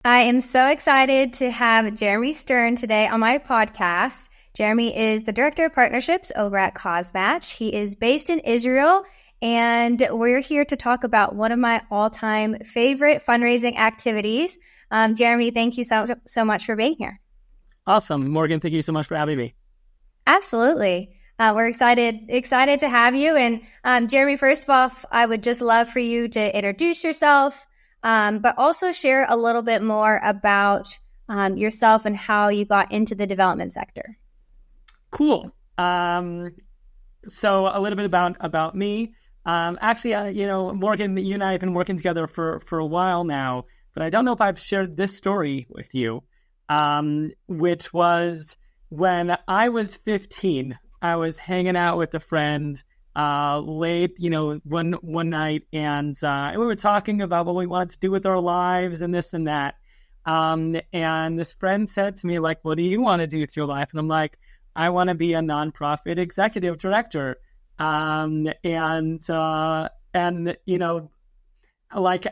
I am so excited to have Jeremy Stern today on my podcast. Jeremy is the Director of Partnerships over at CauseMatch. He is based in Israel, and we're here to talk about one of my all-time favorite fundraising activities. Jeremy, thank you so much for being here. Awesome. Morgan, thank you so much for having me. Absolutely. We're excited to have you. And Jeremy, first off, I would just love for you to introduce yourself, but also share a little bit more about yourself and how you got into the development sector. Cool. So a little bit about me. Actually, Morgan, you and I have been working together for a while now, but I don't know if I've shared this story with you, which was when I was 15. I was hanging out with a friend late, one night, and we were talking about what we wanted to do with our lives and this and that. And this friend said to me, like, what do you want to do with your life? And I'm like, I want to be a nonprofit executive director. Like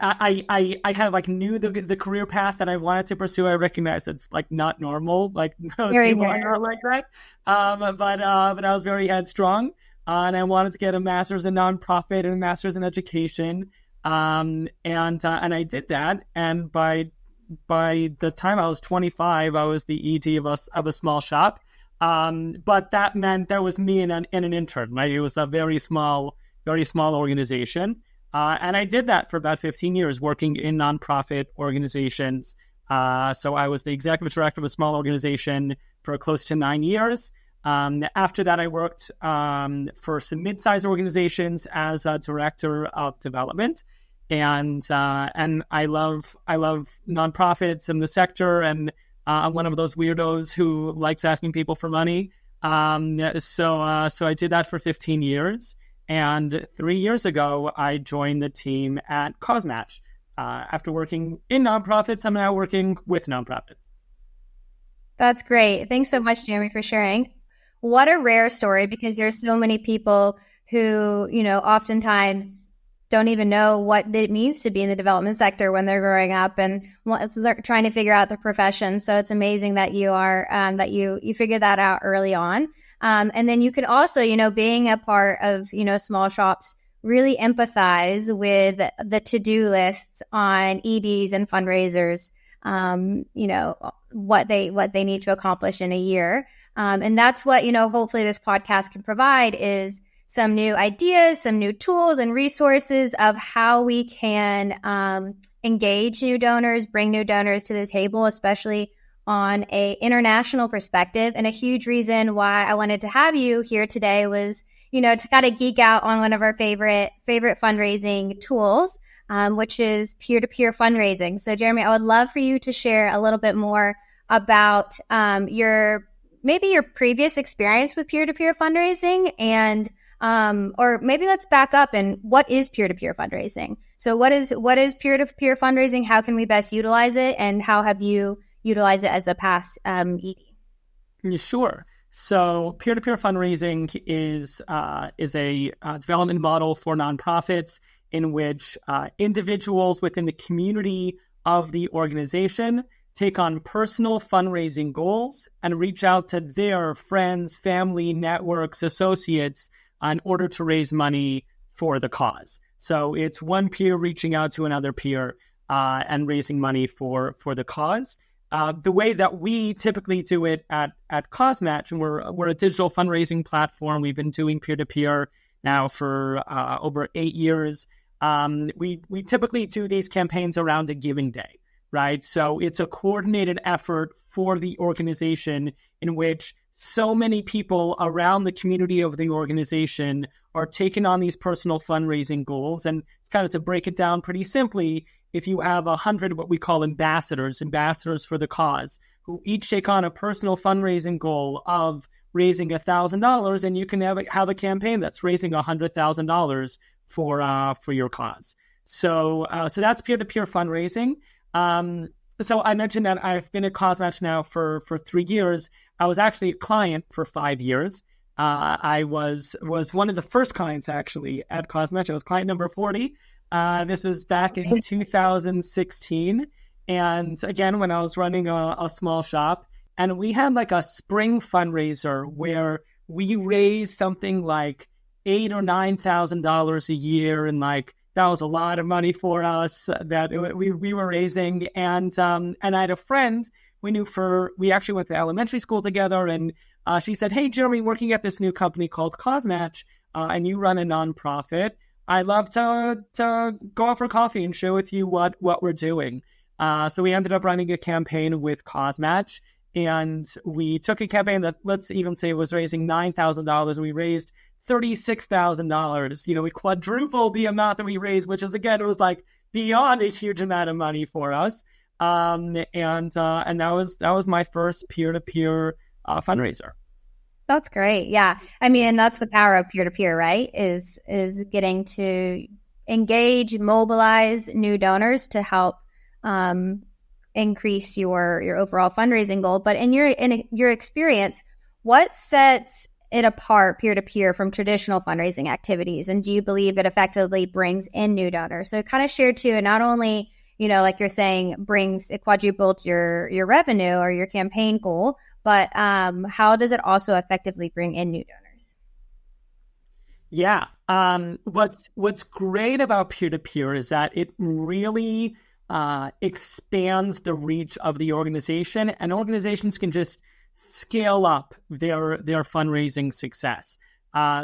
I kind of like knew the career path that I wanted to pursue. I recognize it's like not normal, like people are like that. But I was very headstrong, and I wanted to get a master's in nonprofit and a master's in education. And I did that. And by the time I was 25, I was the ED of a small shop. But that meant there was me and an intern, right? It was a very small organization. And I did that for about 15 years, working in nonprofit organizations. So I was the executive director of a small organization for close to 9 years. After that, I worked for some mid-sized organizations as a director of development. And I love nonprofits in the sector, and I'm one of those weirdos who likes asking people for money. So I did that for 15 years. And 3 years ago, I joined the team at CauseMatch. After working in nonprofits, I'm now working with nonprofits. That's great. Thanks so much, Jeremy, for sharing. What a rare story, because there's so many people who, oftentimes don't even know what it means to be in the development sector when they're growing up and they're trying to figure out the profession. So it's amazing that you are, that you figured that out early on. And then you can also, being a part of, small shops, really empathize with the to-do lists on EDs and fundraisers, what they need to accomplish in a year. And that's what, hopefully this podcast can provide is some new ideas, some new tools and resources of how we can engage new donors, bring new donors to the table, especially on a international perspective. And a huge reason why I wanted to have you here today was, to kind of geek out on one of our favorite fundraising tools, which is peer-to-peer fundraising. So Jeremy, I would love for you to share a little bit more about your previous experience with peer-to-peer fundraising, and or maybe let's back up and what is peer-to-peer fundraising? So what is peer-to-peer fundraising? How can we best utilize it? And how have you utilized it as a past ED? Sure. So peer-to-peer fundraising is a development model for nonprofits in which individuals within the community of the organization take on personal fundraising goals and reach out to their friends, family, networks, associates in order to raise money for the cause. So it's one peer reaching out to another peer and raising money for the cause. The way that we typically do it at CauseMatch, and we're a digital fundraising platform. We've been doing peer-to-peer now for over 8 years. We typically do these campaigns around a giving day, right? So it's a coordinated effort for the organization in which so many people around the community of the organization are taking on these personal fundraising goals. And it's kind of, to break it down pretty simply, if you have 100 what we call ambassadors for the cause, who each take on a personal fundraising goal of raising $1,000, and you can have a campaign that's raising $100,000 for your cause. So that's peer-to-peer fundraising. So I mentioned that I've been at CauseMatch now for 3 years. I was actually a client for 5 years. I was one of the first clients actually at CauseMatch. I was client number 40. This was back in 2016. And again, when I was running a small shop, and we had like a spring fundraiser where we raised something like $8,000 or $9,000 a year, and like that was a lot of money for us that we were raising. And I had a friend we actually went to elementary school together, and she said, "Hey, Jeremy, working at this new company called CauseMatch, and you run a nonprofit. I'd love to go out for coffee and share with you what we're doing." So we ended up running a campaign with CauseMatch, and we took a campaign that, let's even say, was raising $9,000. We raised $36,000. We quadrupled the amount that we raised, which is, again, it was like beyond a huge amount of money for us. And that was my first peer-to-peer fundraiser. That's great. Yeah. I mean, and that's the power of peer-to-peer, right? Is getting to engage, mobilize new donors to help increase your overall fundraising goal. But in your experience, what sets it apart, peer-to-peer, from traditional fundraising activities? And do you believe it effectively brings in new donors? So kind of share too, and not only, like you're saying, it quadrupled your revenue or your campaign goal, but how does it also effectively bring in new donors? Yeah. What's great about peer-to-peer is that it really expands the reach of the organization, and organizations can just scale up their fundraising success.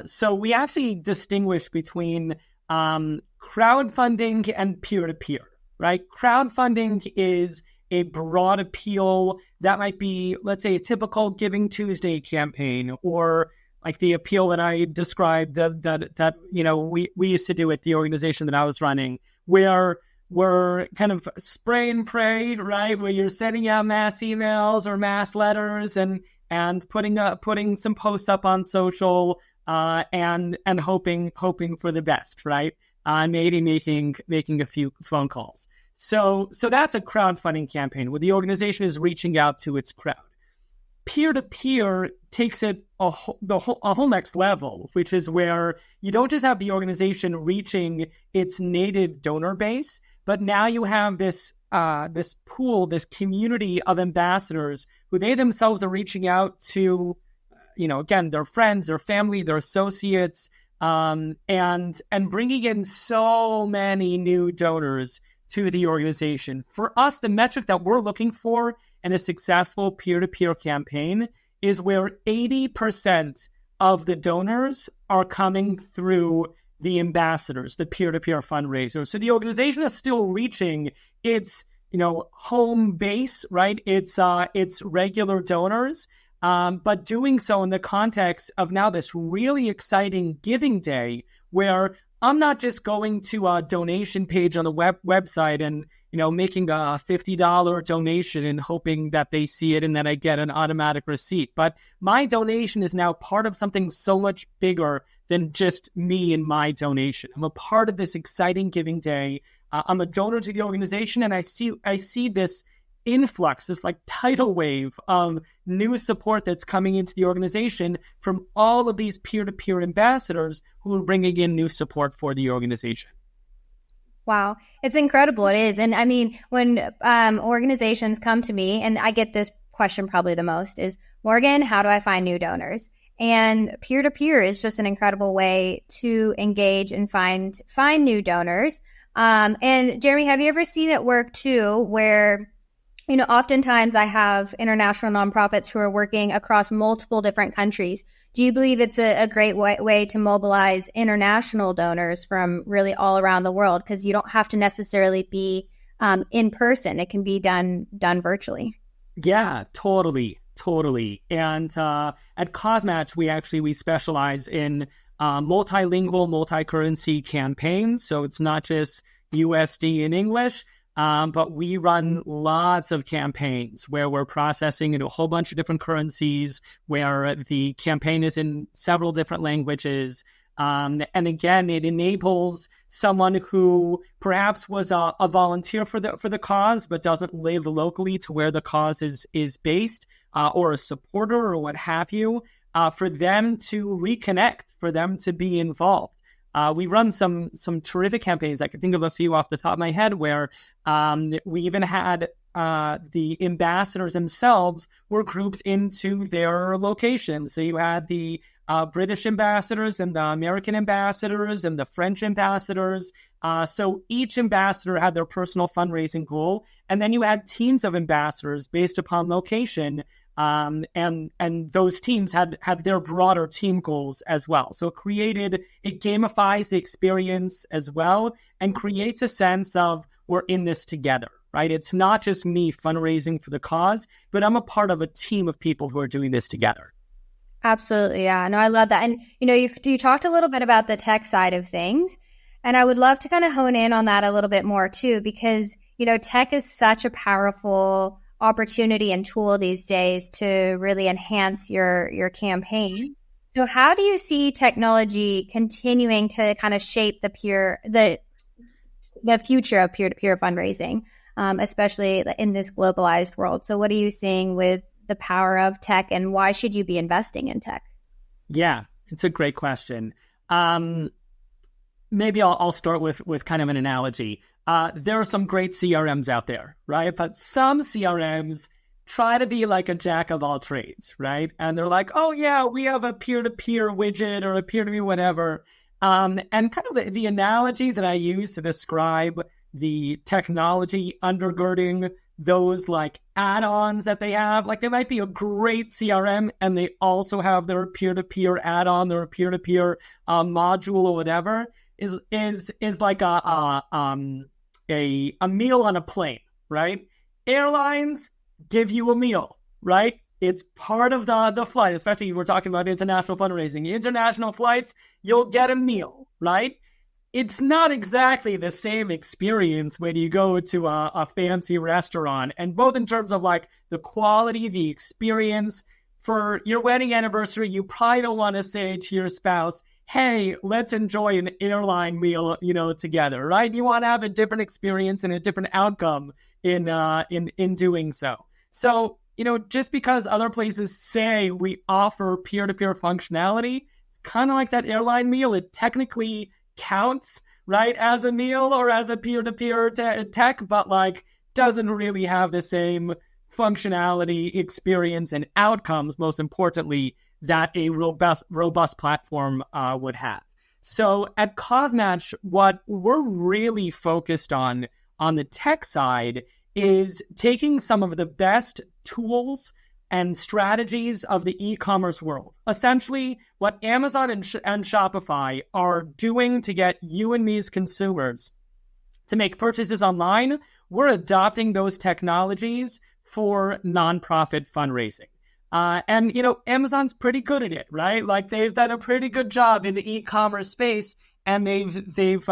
So we actually distinguish between crowdfunding and peer-to-peer, right? Crowdfunding is a broad appeal that might be, let's say, a typical Giving Tuesday campaign, or like the appeal that I described that we used to do at the organization that I was running, where we're kind of spray and pray, right? Where you're sending out mass emails or mass letters and putting some posts up on social and hoping for the best, right? Maybe making a few phone calls. So that's a crowdfunding campaign where the organization is reaching out to its crowd. Peer-to-peer takes it a whole next level, which is where you don't just have the organization reaching its native donor base, but now you have this pool, this community of ambassadors who they themselves are reaching out to, again, their friends, their family, their associates, and bringing in so many new donors to the organization. For us, the metric that we're looking for in a successful peer-to-peer campaign is where 80% of the donors are coming through the ambassadors, the peer-to-peer fundraisers. So the organization is still reaching its, home base, right? It's regular donors, but doing so in the context of now this really exciting giving day where I'm not just going to a donation page on the website and, making a $50 donation and hoping that they see it and that I get an automatic receipt. But my donation is now part of something so much bigger than just me and my donation. I'm a part of this exciting giving day. I'm a donor to the organization, and I see this influx, this like tidal wave of new support that's coming into the organization from all of these peer-to-peer ambassadors who are bringing in new support for the organization. Wow. It's incredible. It is. And I mean, when organizations come to me, and I get this question probably the most, is, Morgan, how do I find new donors? And peer-to-peer is just an incredible way to engage and find new donors. And Jeremy, have you ever seen it work too, where, oftentimes I have international nonprofits who are working across multiple different countries. Do you believe it's a great way to mobilize international donors from really all around the world? Because you don't have to necessarily be in person. It can be done virtually. Yeah, totally. And at CauseMatch, we specialize in multilingual, multi-currency campaigns. So it's not just USD and English, but we run lots of campaigns where we're processing into a whole bunch of different currencies, where the campaign is in several different languages. And again, it enables someone who perhaps was a volunteer for the cause, but doesn't live locally to where the cause is based, or a supporter or what have you, for them to reconnect, for them to be involved. We run some terrific campaigns. I can think of a few off the top of my head where we even had the ambassadors themselves were grouped into their locations. So you had the British ambassadors and the American ambassadors and the French ambassadors. So each ambassador had their personal fundraising goal. And then you had teams of ambassadors based upon location. And those teams had their broader team goals as well. So it gamifies the experience as well and creates a sense of we're in this together, right? It's not just me fundraising for the cause, but I'm a part of a team of people who are doing this together. Absolutely. Yeah. No, I love that. And, you talked a little bit about the tech side of things, and I would love to kind of hone in on that a little bit more too, because, tech is such a powerful opportunity and tool these days to really enhance your campaign. So how do you see technology continuing to kind of shape the future of peer-to-peer fundraising, especially in this globalized world? So what are you seeing with the power of tech, and why should you be investing in tech? Yeah, it's a great question. Maybe I'll start with kind of an analogy. There are some great CRMs out there, right? But some CRMs try to be like a jack of all trades, right? And they're like, oh yeah, we have a peer-to-peer widget or a peer-to-peer whatever. And kind of the analogy that I use to describe the technology undergirding those like add-ons that they have, like they might be a great CRM and they also have their peer-to-peer add-on, their peer-to-peer module or whatever, is like a meal on a plane, right? Airlines give you a meal, right? It's part of the flight, especially we're talking about international fundraising. International flights, you'll get a meal, right? It's not exactly the same experience when you go to a fancy restaurant, and both in terms of like the quality, the experience. For your wedding anniversary, you probably don't want to say to your spouse, hey, let's enjoy an airline meal, together, right? You want to have a different experience and a different outcome in doing so. So, just because other places say we offer peer-to-peer functionality, it's kind of like that airline meal. It technically counts, right, as a meal or as a peer-to-peer tech, but like doesn't really have the same functionality, experience, and outcomes, most importantly, that a robust platform would have. So at CauseMatch, what we're really focused on the tech side is taking some of the best tools and strategies of the e-commerce world. Essentially, what Amazon and Shopify are doing to get you and me as consumers to make purchases online, we're adopting those technologies for nonprofit fundraising. And Amazon's pretty good at it, right? Like they've done a pretty good job in the e-commerce space, and they've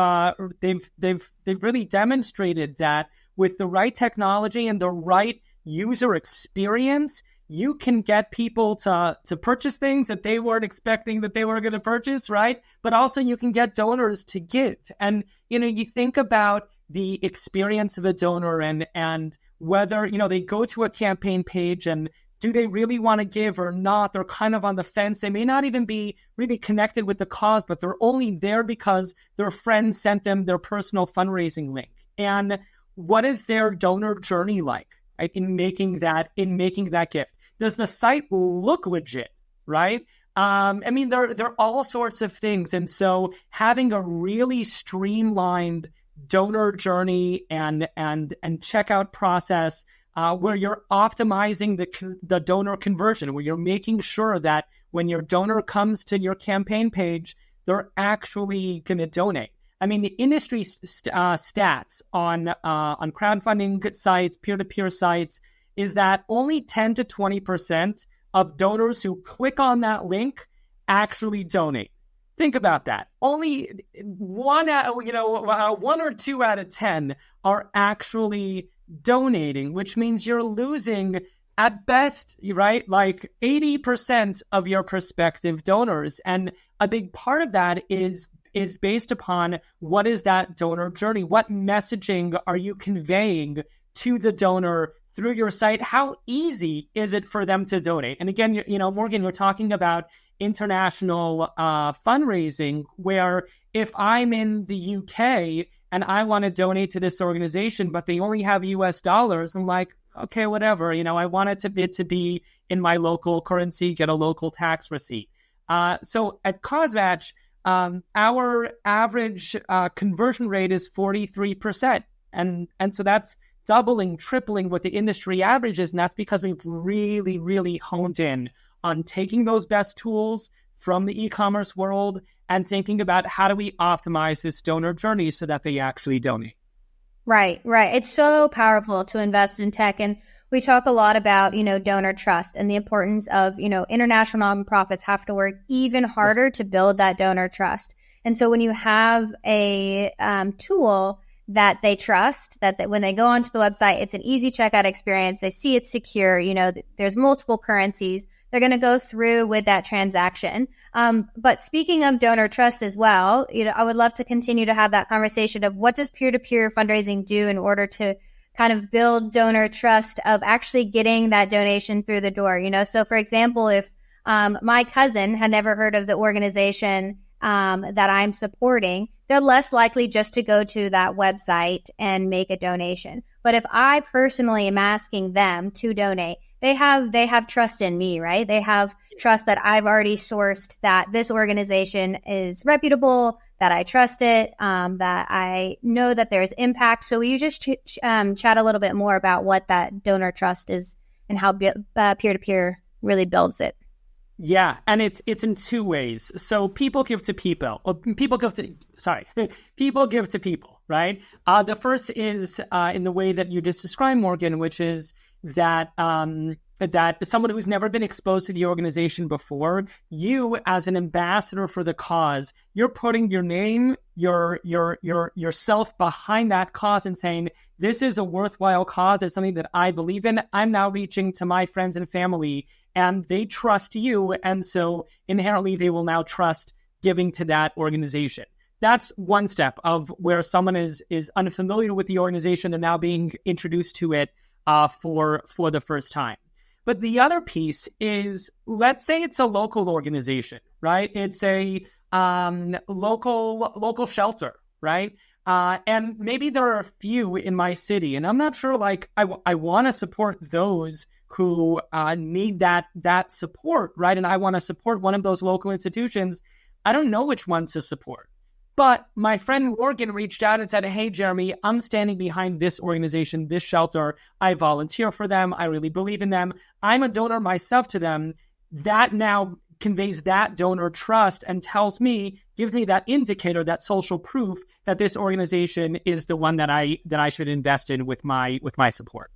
really demonstrated that with the right technology and the right user experience, you can get people to purchase things that they weren't expecting that they were going to purchase, right? But also you can get donors to give. And, you think about the experience of a donor and whether, they go to a campaign page and do they really want to give or not? They're kind of on the fence. They may not even be really connected with the cause, but they're only there because their friend sent them their personal fundraising link. And what is their donor journey like, right, in making that gift? Does the site look legit, right? There are all sorts of things. And so having a really streamlined donor journey and checkout process where you're optimizing the donor conversion, where you're making sure that when your donor comes to your campaign page, they're actually going to donate. The industry stats on crowdfunding sites, peer-to-peer sites, is that only 10 to 20% of donors who click on that link actually donate. Think about that. Only one or two out of 10 are actually donating, which means you're losing at best, right, like 80% of your prospective donors. And a big part of that is based upon what is that donor journey? What messaging are you conveying to the donor through your site, how easy is it for them to donate? And again, Morgan, we're talking about international fundraising, where if I'm in the UK and I want to donate to this organization, but they only have US dollars, I'm like, okay, whatever. I want it to be in my local currency, get a local tax receipt. So at CauseMatch, our average conversion rate is 43%. And so that's doubling, tripling what the industry average is. And that's because we've really, really honed in on taking those best tools from the e-commerce world and thinking about how do we optimize this donor journey so that they actually donate. Right. It's so powerful to invest in tech. And we talk a lot about, donor trust and the importance of, international nonprofits have to work even harder to build that donor trust. And so when you have a tool that they trust, that when they go onto the website, it's an easy checkout experience. They see it's secure. There's multiple currencies. They're going to go through with that transaction. But speaking of donor trust as well, I would love to continue to have that conversation of what does peer-to-peer fundraising do in order to kind of build donor trust of actually getting that donation through the door. So for example, if my cousin had never heard of the organization that I'm supporting, they're less likely just to go to that website and make a donation. But if I personally am asking them to donate, they have trust in me, right? They have trust that I've already sourced, that this organization is reputable, that I trust it, that I know that there's impact. So will you just chat a little bit more about what that donor trust is and how peer-to-peer really builds it? Yeah, and it's in two ways. So people give to people, people give to people, right? The first is in the way that you just described, Morgan, which is that someone who's never been exposed to the organization before, you as an ambassador for the cause, you're putting your name, yourself behind that cause and saying, this is a worthwhile cause. It's something that I believe in. I'm now reaching to my friends and family, and they trust you. And so inherently, they will now trust giving to that organization. That's one step of where someone is unfamiliar with the organization. They're now being introduced to it for the first time. But the other piece is, let's say it's a local organization, right? It's a local shelter, right? And maybe there are a few in my city, and I'm not sure, I want to support those who need that support, right? And I want to support one of those local institutions. I don't know which ones to support. But my friend Morgan reached out and said, hey, Jeremy, I'm standing behind this organization, this shelter. I volunteer for them. I really believe in them. I'm a donor myself to them. That now conveys that donor trust and gives me that indicator, that social proof that this organization is the one that I should invest in with my support.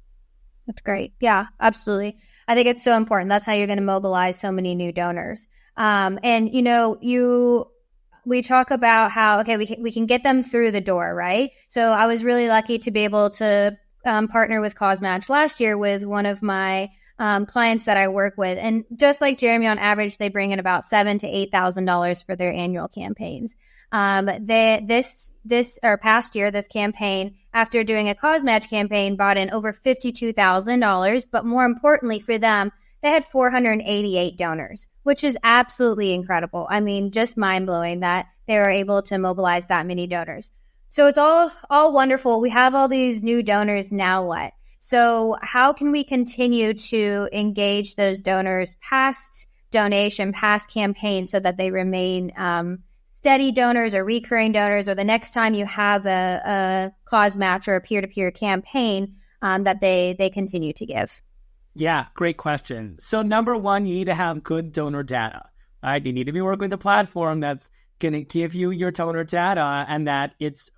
That's great. Yeah, absolutely. I think it's so important. That's how you're going to mobilize so many new donors. We talk about how, okay, we can get them through the door, right? So I was really lucky to be able to partner with CauseMatch last year with one of my clients that I work with. And just like Jeremy, on average, they bring in about $7,000 to $8,000 for their annual campaigns. This past year, this campaign, after doing a CauseMatch campaign, brought in over $52,000. But more importantly for them, they had 488 donors, which is absolutely incredible. I mean, just mind-blowing that they were able to mobilize that many donors. So it's all wonderful. We have all these new donors. Now what? So how can we continue to engage those donors past donation, past campaign, so that they remain steady donors or recurring donors, or the next time you have a CauseMatch or a peer-to-peer campaign that they continue to give? Yeah, great question. So number one, you need to have good donor data, right? You need to be working with a platform that's going to give you your donor data and that it's,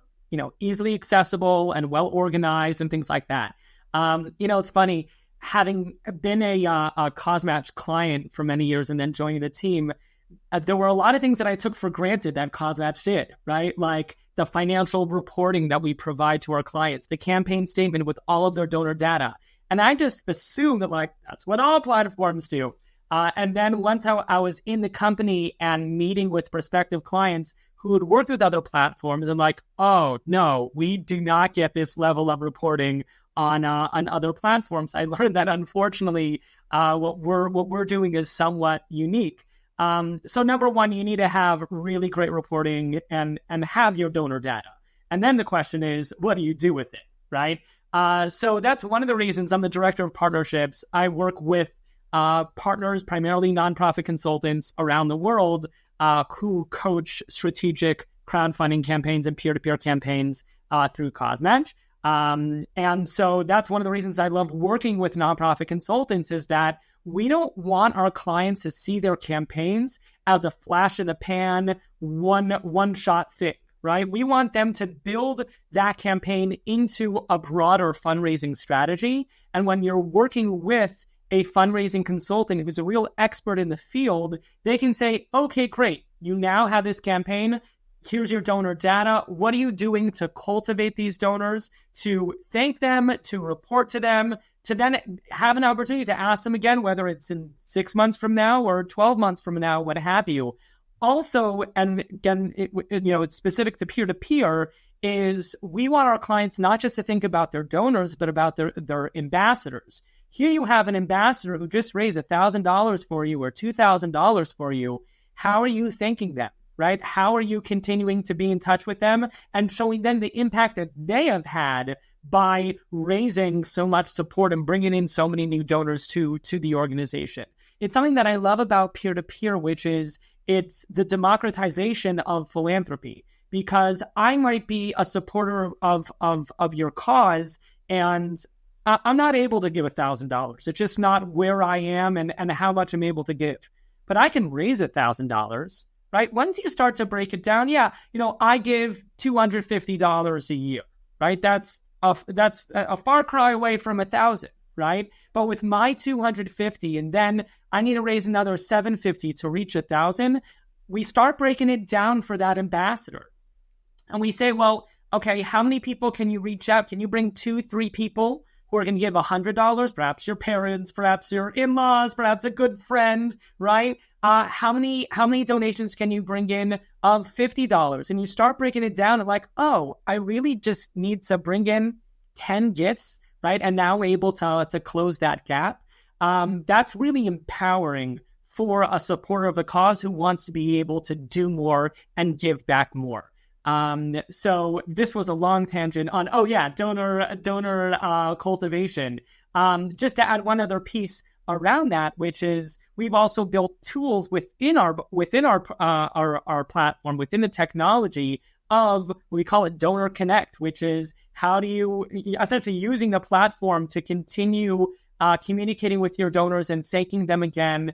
easily accessible and well organized and things like that. It's funny, having been a CauseMatch client for many years and then joining the team, there were a lot of things that I took for granted that CauseMatch did, right? Like the financial reporting that we provide to our clients, the campaign statement with all of their donor data. And I just assumed that that's what all platforms do. And then once I was in the company and meeting with prospective clients who had worked with other platforms, and oh no, we do not get this level of reporting on other platforms. I learned that unfortunately, what we're doing is somewhat unique. So number one, you need to have really great reporting and have your donor data. And then the question is, what do you do with it, right? So that's one of the reasons I'm the director of partnerships. I work with partners, primarily nonprofit consultants around the world, who coach strategic crowdfunding campaigns and peer-to-peer campaigns through CauseMatch. And so that's one of the reasons I love working with nonprofit consultants, is that we don't want our clients to see their campaigns as a flash in the pan, one shot thing, right? We want them to build that campaign into a broader fundraising strategy. And when you're working with a fundraising consultant who's a real expert in the field, they can say, okay, great. You now have this campaign. Here's your donor data. What are you doing to cultivate these donors, to thank them, to report to them, to then have an opportunity to ask them again, whether it's in 6 months from now or 12 months from now, what have you. Also, and again, it's specific to peer-to-peer, is we want our clients not just to think about their donors, but about their ambassadors. Here you have an ambassador who just raised $1,000 for you or $2,000 for you. How are you thanking them, right? How are you continuing to be in touch with them and showing them the impact that they have had by raising so much support and bringing in so many new donors to the organization? It's something that I love about peer-to-peer, which is it's the democratization of philanthropy, because I might be a supporter of your cause, and I'm not able to give $1,000. It's just not where I am and how much I'm able to give. But I can raise $1,000, right? Once you start to break it down, I give $250 a year, right? That's a far cry away from 1,000, right? But with my 250, and then I need to raise another 750 to reach 1,000, we start breaking it down for that ambassador. And we say, well, okay, how many people can you reach out? Can you bring 2-3 people who are going to give $100, perhaps your parents, perhaps your in-laws, perhaps a good friend, right? How many donations can you bring in of $50? And you start breaking it down and like, oh, I really just need to bring in 10 gifts, right? And now we're able to close that gap. That's really empowering for a supporter of the cause who wants to be able to do more and give back more. So this was a long tangent on, donor cultivation. Just to add one other piece around that, which is we've also built tools within our platform, within the technology of, we call it Donor Connect, which is how do you essentially using the platform to continue communicating with your donors and thanking them again,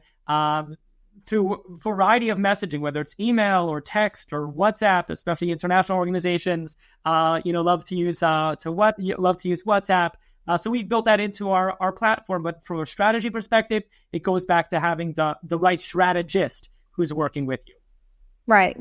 through a variety of messaging, whether it's email or text or WhatsApp, especially international organizations, love to use WhatsApp. So we built that into our platform. But from a strategy perspective, it goes back to having the right strategist who's working with you. Right.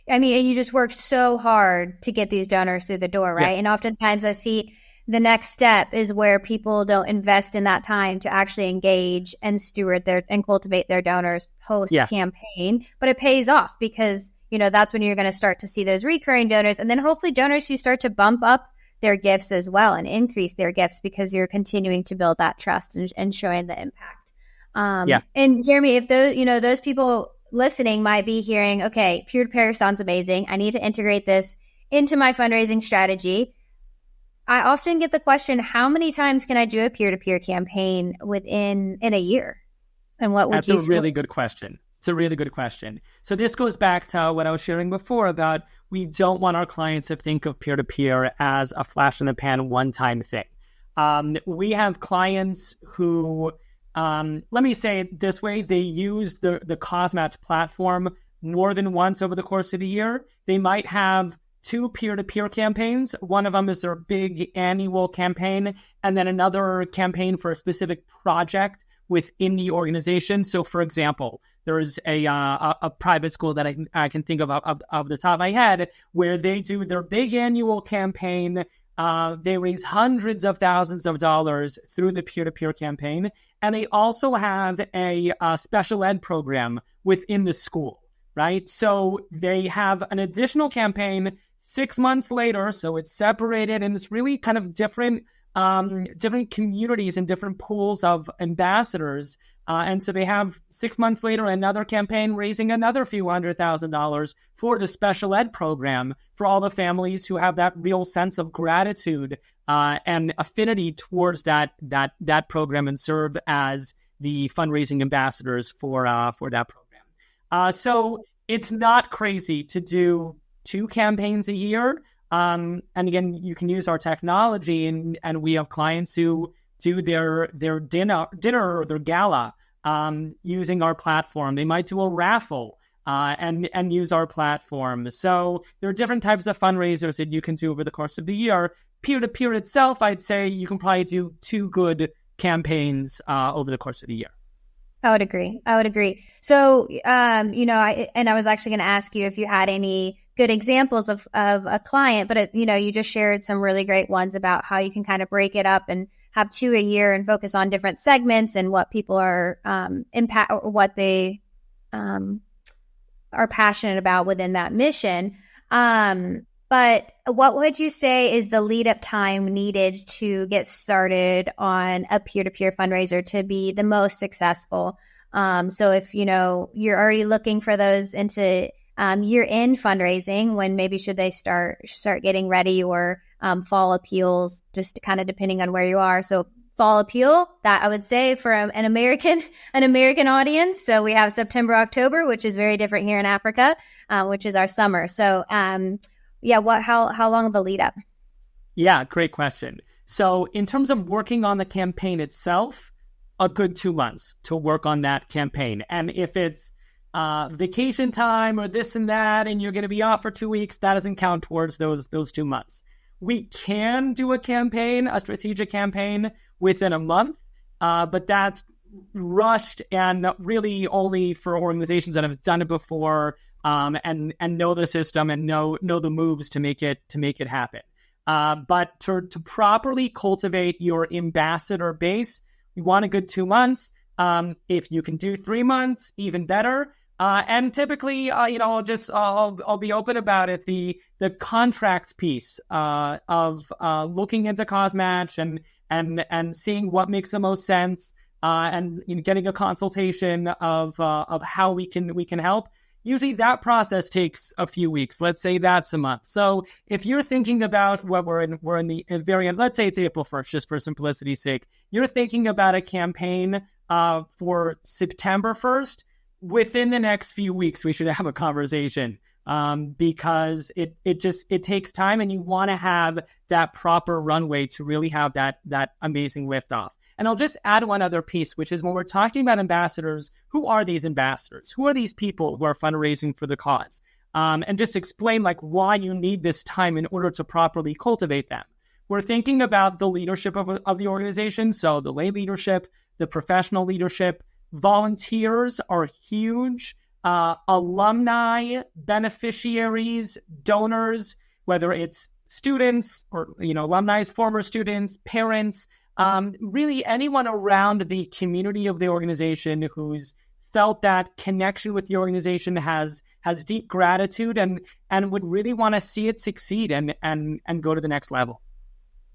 I mean, and you just work so hard to get these donors through the door, right? Yeah. And oftentimes I see the next step is where people don't invest in that time to actually engage and steward and cultivate their donors post-campaign. But it pays off because, that's when you're going to start to see those recurring donors, and then hopefully donors who start to bump up their gifts as well and increase their gifts because you're continuing to build that trust and showing the impact. And Jeremy, if those people listening might be hearing, okay, peer-to-peer sounds amazing. I need to integrate this into my fundraising strategy. I often get the question, how many times can I do a peer-to-peer campaign in a year? And what would That's a really good question. It's a really good question. So this goes back to what I was sharing before about we don't want our clients to think of peer-to-peer as a flash in the pan one-time thing. We have clients who, let me say it this way, they use the CauseMatch platform more than once over the course of the year. They might have 2 peer-to-peer campaigns. One of them is their big annual campaign, and then another campaign for a specific project within the organization. So, for example, there is a private school that I can think of the top of my head where they do their big annual campaign. They raise hundreds of thousands of dollars through the peer-to-peer campaign, and they also have a special ed program within the school, right? So they have an additional campaign 6 months later, so it's separated and it's really kind of different different communities and different pools of ambassadors. And so they have 6 months later another campaign raising another few $100,000 for the special ed program for all the families who have that real sense of gratitude and affinity towards that program and serve as the fundraising ambassadors for that program. So it's not crazy to do 2 campaigns a year. And again, you can use our technology, and we have clients who do their dinner or their gala using our platform. They might do a raffle and use our platform. So there are different types of fundraisers that you can do over the course of the year. Peer-to-peer itself, I'd say you can probably do 2 good campaigns over the course of the year. I would agree. So, I was actually going to ask you if you had any good examples of a client, but you just shared some really great ones about how you can kind of break it up and have 2 a year and focus on different segments and what people are what they are passionate about within that mission. But what would you say is the lead up time needed to get started on a peer-to-peer fundraiser to be the most successful? So if, you're already looking for those into year-end fundraising, when maybe should they start getting ready, or fall appeals, just kind of depending on where you are. So fall appeal, that I would say for an American audience. So we have September, October, which is very different here in Africa, which is our summer. So how long of the lead up? Yeah, great question. So in terms of working on the campaign itself, a good 2 months to work on that campaign. And if it's vacation time or this and that, and you're going to be off for 2 weeks, that doesn't count towards those 2 months. We can do a strategic campaign within a month, but that's rushed and really only for organizations that have done it before and know the system and know the moves to make it happen. But to properly cultivate your ambassador base, you want a good 2 months. If you can do 3 months, even better. And typically, I'll be open about it. The contract piece of looking into CauseMatch and seeing what makes the most sense, and getting a consultation of how we can help. Usually that process takes a few weeks. Let's say that's a month. So if you're thinking about what we're in the very end, let's say it's April 1st, just for simplicity's sake, you're thinking about a campaign for September 1st, within the next few weeks, we should have a conversation because it takes time, and you want to have that proper runway to really have that amazing liftoff. And I'll just add one other piece, which is when we're talking about ambassadors, who are these ambassadors? Who are these people who are fundraising for the cause? And just explain why you need this time in order to properly cultivate them. We're thinking about the leadership of the organization. So the lay leadership, the professional leadership, volunteers are huge. Alumni, beneficiaries, donors, whether it's students or, alumni, former students, parents, really anyone around the community of the organization who's felt that connection with the organization, has deep gratitude and would really want to see it succeed and go to the next level.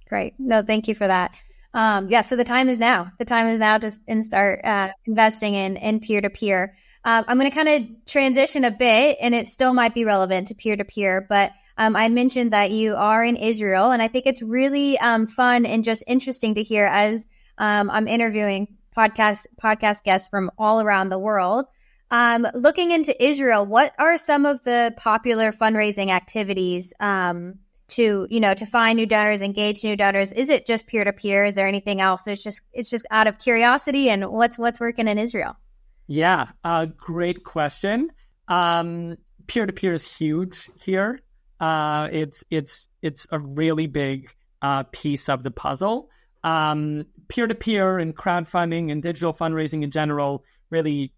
Great. No, thank you for that. So the time is now. The time is now to start investing in peer-to-peer. I'm going to kind of transition a bit, and it still might be relevant to peer-to-peer, but I mentioned that you are in Israel, and I think it's really fun and just interesting to hear as I'm interviewing podcast guests from all around the world. Looking into Israel, what are some of the popular fundraising activities to find new donors, engage new donors? Is it just peer-to-peer? Is there anything else? It's just out of curiosity, and what's working in Israel? Yeah, great question. Peer-to-peer is huge here. It's a really big piece of the puzzle. Peer-to-peer and crowdfunding and digital fundraising in general really,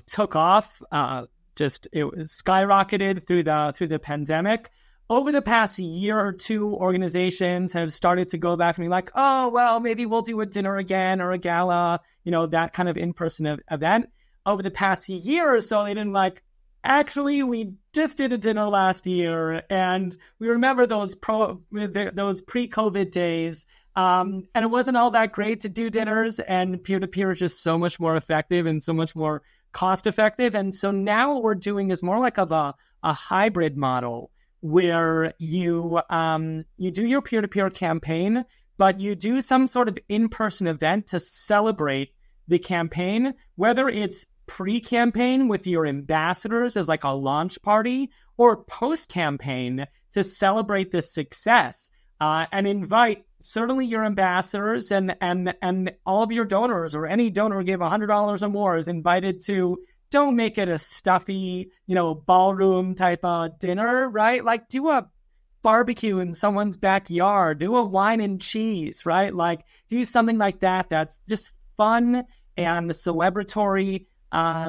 took off. It was skyrocketed through the pandemic. Over the past year or two, organizations have started to go back and be like, oh, well, maybe we'll do a dinner again or a gala, that kind of in-person event. Over the past year or so, they didn't actually, we just did a dinner last year, and we remember those pre-COVID days, And it wasn't all that great to do dinners, and peer-to-peer is just so much more effective and so much more cost effective. And so now what we're doing is more like of a hybrid model where you do your peer-to-peer campaign, but you do some sort of in-person event to celebrate the campaign, whether it's pre-campaign with your ambassadors as like a launch party, or post-campaign to celebrate the success, and invite certainly your ambassadors and all of your donors, or any donor who gave $100 or more is invited to. Don't make it a stuffy, ballroom type of dinner, right? Like, do a barbecue in someone's backyard, do a wine and cheese, right? Like, do something like that that's just fun and celebratory. That's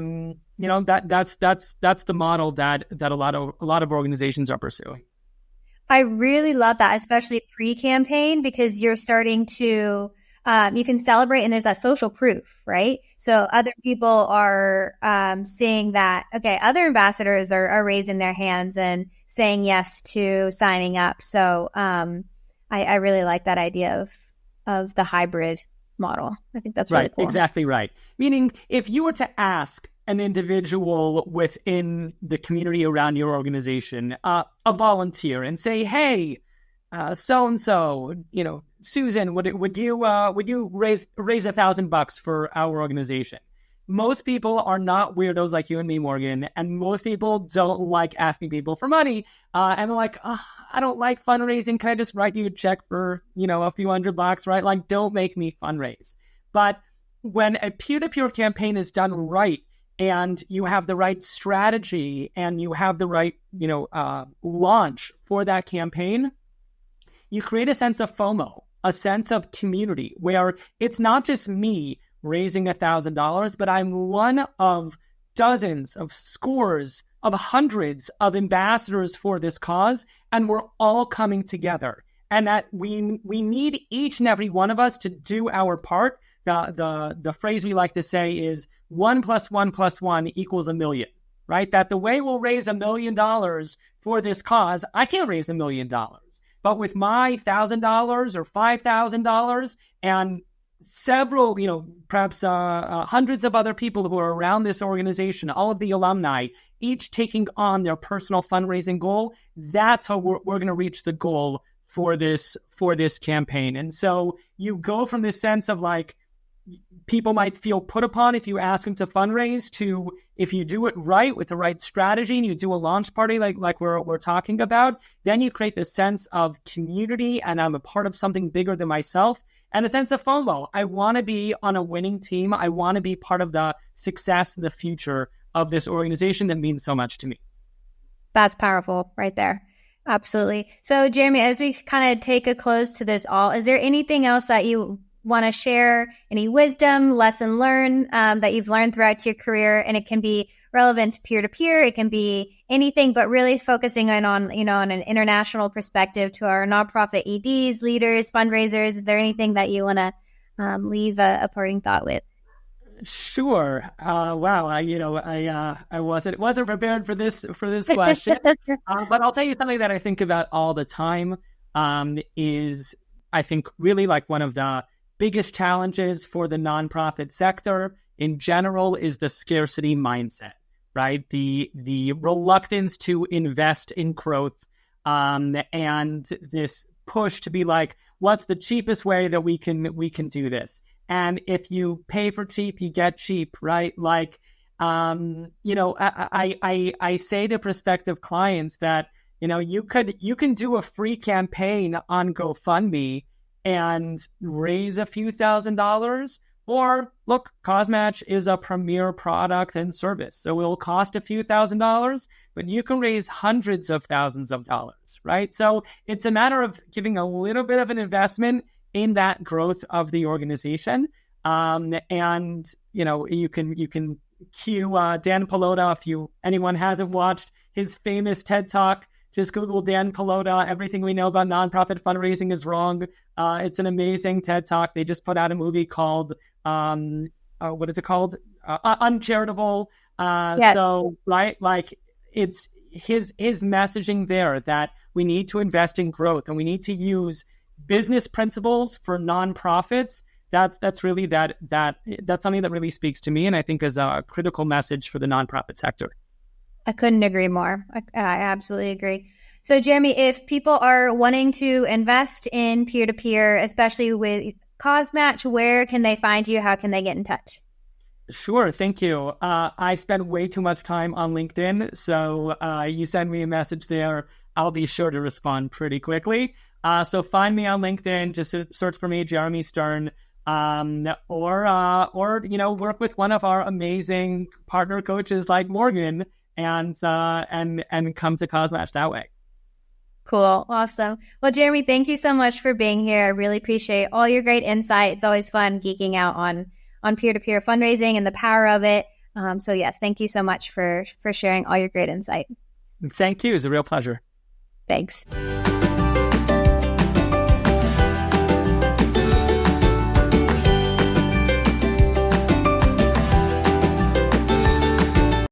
the model that a lot of organizations are pursuing. I really love that, especially pre-campaign, because you're starting to you can celebrate, and there's that social proof, right? So other people are seeing that, okay, other ambassadors are raising their hands and saying yes to signing up. So I really like that idea of the hybrid model. I think that's really right. cool. Exactly right. Meaning, if you were to ask an individual within the community around your organization, a volunteer, and say, hey, so and so, Susan, would you raise $1,000 for our organization? Most people are not weirdos like you and me, Morgan, and most people don't like asking people for money. And they're like, I don't like fundraising. Can I just write you a check for a few $100, right? Like, don't make me fundraise. But when a peer-to-peer campaign is done right, and you have the right strategy, and you have the right launch for that campaign, you create a sense of FOMO, a sense of community, where it's not just me raising $1,000, but I'm one of dozens, of scores, of hundreds of ambassadors for this cause, and we're all coming together. And that we need each and every one of us to do our part. The phrase we like to say is 1 + 1 + 1 = 1,000,000, right? That the way we'll raise $1 million for this cause, I can't raise $1 million. But with my $1,000 or $5,000 and several, perhaps hundreds of other people who are around this organization, all of the alumni, each taking on their personal fundraising goal, that's how we're going to reach the goal for this campaign. And so you go from this sense of like, people might feel put upon if you ask them to fundraise, to if you do it right with the right strategy and you do a launch party like we're talking about, then you create this sense of community, and I'm a part of something bigger than myself, and a sense of FOMO. I want to be on a winning team. I want to be part of the success and the future of this organization that means so much to me. That's powerful right there. Absolutely. So Jeremy, as we kind of take a close to this all, is there anything else that you want to share, any wisdom, lesson learned that you've learned throughout your career? And it can be relevant to peer-to-peer. It can be anything, but really focusing on on an international perspective to our nonprofit EDs, leaders, fundraisers. Is there anything that you want to leave a parting thought with? Sure. Wow. I wasn't prepared for this question, but I'll tell you something that I think about all the time. Is I think really like one of the biggest challenges for the nonprofit sector in general is the scarcity mindset, right? The reluctance to invest in growth, and this push to be like, what's the cheapest way that we can do this? And if you pay for cheap, you get cheap, right? Like, I say to prospective clients that, you can do a free campaign on GoFundMe and raise a few $1,000s, or look, CauseMatch is a premier product and service. So it will cost a few $1,000s, but you can raise hundreds of thousands of dollars, right? So it's a matter of giving a little bit of an investment in that growth of the organization. And you can cue Dan Pallotta. If anyone hasn't watched his famous TED Talk, just Google Dan Pallotta. Everything we know about nonprofit fundraising is wrong. It's an amazing TED Talk. They just put out a movie called, what is it called? Uncharitable. Yes. So, right, like it's his messaging there that we need to invest in growth, and we need to use business principles for nonprofits, that's really that's something that really speaks to me, and I think is a critical message for the nonprofit sector. I couldn't agree more. I absolutely agree. So, Jeremy, if people are wanting to invest in peer-to-peer, especially with CauseMatch, where can they find you? How can they get in touch? Sure. Thank you. I spend way too much time on LinkedIn, so you send me a message there, I'll be sure to respond pretty quickly. So find me on LinkedIn, just search for me, Jeremy Stern, or work with one of our amazing partner coaches like Morgan, and come to CauseMatch that way. Cool. Awesome. Well, Jeremy, thank you so much for being here. I really appreciate all your great insight. It's always fun geeking out on peer-to-peer fundraising and the power of it. So yes, thank you so much for sharing all your great insight. Thank you. It's a real pleasure. Thanks.